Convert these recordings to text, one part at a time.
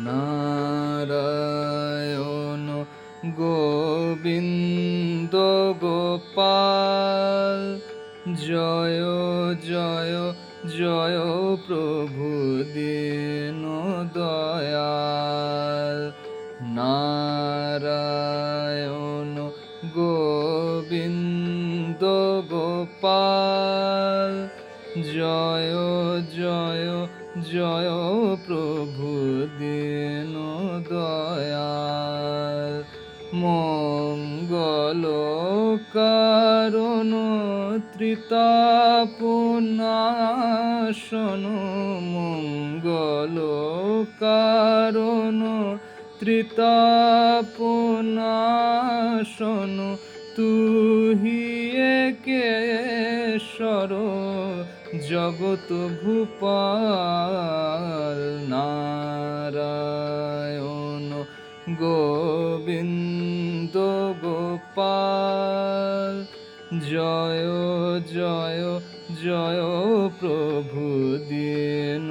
নারায়ণ গোবিন্দ গোপাল, জয় জয় জয় প্রভু দীন দয়াল। নারায়ণ গোবিন্দ গোপাল, জয় জয় জয় প্রভু দীন দয়াল। মঙ্গল কারণ ত্রিতাপ নাশন, মঙ্গল কারণ ত্রিতাপ নাশন, তুহি একেশ্বর জগৎ ভূপাল। নারায়ণ গোবিন্দ গোপাল, জয় জয় জয় প্রভু দীন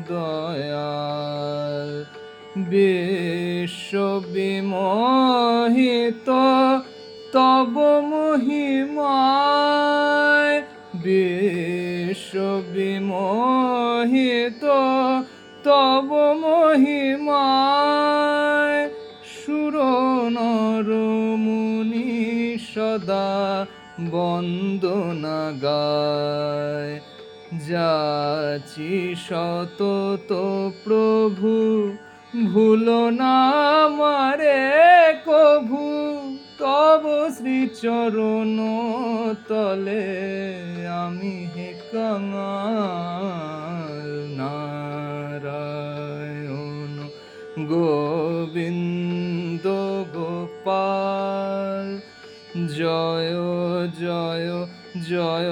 দয়াল। বিশ্ব বিমোহিত তব মহিমায়, বিশ্ব বিমোহিত তব মহিমায়, সুর নর মুনি সদা বন্দনা গায়। যাচি সতত প্রভু ভুল না মারে কভু, তব শ্রীচরণ তলে আমি হে কাঙাল। নারায়ণ গোবিন্দ গোপাল, জয় জয় জয়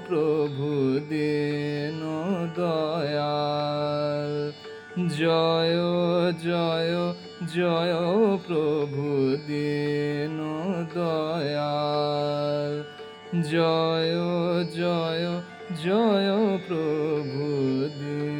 প্রভু দীন দয়াল। জয় জয় জয় প্রভু দীন দয়াল। জয় জয় জয় প্রভু দীন